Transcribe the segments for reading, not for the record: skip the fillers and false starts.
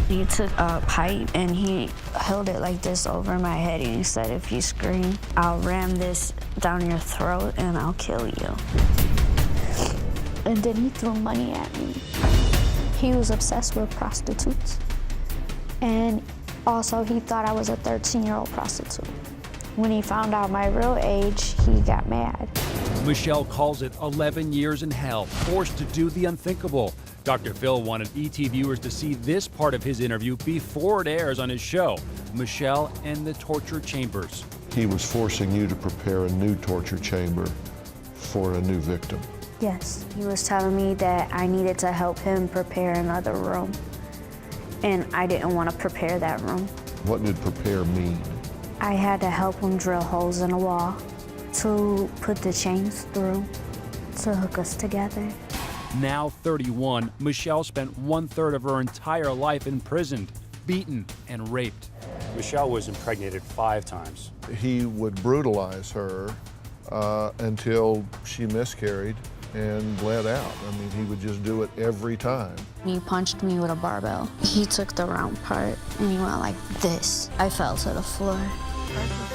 He took a pipe and he held it like this over my head and he said, if you scream, I'll ram this down your throat and I'll kill you. And then he threw money at me. He was obsessed with prostitutes. And also he thought I was a 13-year-old prostitute. When he found out my real age, he got mad. Michelle calls it 11 years in hell, forced to do the unthinkable. Dr. Phil wanted ET viewers to see this part of his interview before it airs on his show, Michelle and the Torture Chambers. He was forcing you to prepare a new torture chamber for a new victim. Yes, he was telling me that I needed to help him prepare another room. And I didn't want to prepare that room. What did prepare mean? I had to help him drill holes in a wall to put the chains through to hook us together. Now 31, Michelle spent 1/3 of her entire life imprisoned, beaten, and raped. Michelle was impregnated 5 times. He would brutalize her until she miscarried and bled out. I mean, he would just do it every time. He punched me with a barbell. He took the round part and he went like this. I fell to the floor.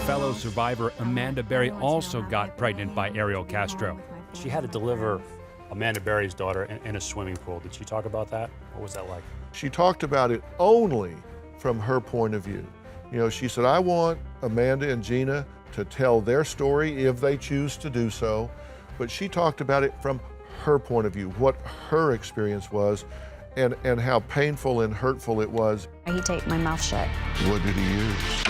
Fellow survivor Amanda Berry also got pregnant by Ariel Castro. She had to deliver Amanda Berry's daughter in a swimming pool. Did she talk about that? What was that like? She talked about it only from her point of view. You know, she said, I want Amanda and Gina to tell their story if they choose to do so, but she talked about it from her point of view, what her experience was, and how painful and hurtful it was. He taped my mouth shut. What did he use?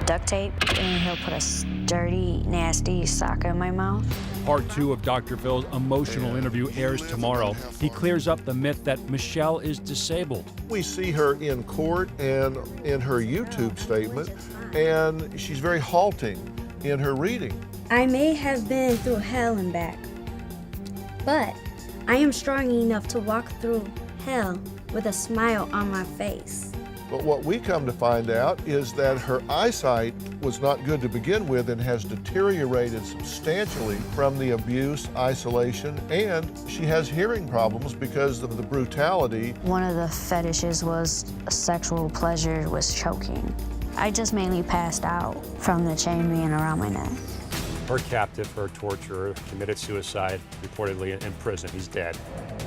Duct tape, and he'll put a dirty, nasty sock in my mouth. Part 2 of Dr. Phil's emotional interview airs tomorrow. He clears up the myth that Michelle is disabled. We see her in court and in her YouTube statement, and she's very halting in her reading. I may have been through hell and back, but I am strong enough to walk through hell with a smile on my face. But what we come to find out is that her eyesight was not good to begin with and has deteriorated substantially from the abuse, isolation, and she has hearing problems because of the brutality. One of the fetishes was sexual pleasure, was choking. I just mainly passed out from the chain being around my neck. Her captive, her torturer, committed suicide, reportedly in prison. He's dead.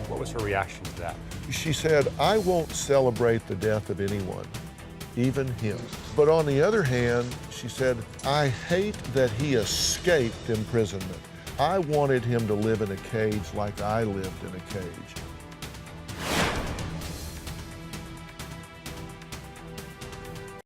What was her reaction to that? She said, I won't celebrate the death of anyone, even him. But on the other hand, she said, I hate that he escaped imprisonment. I wanted him to live in a cage like I lived in a cage.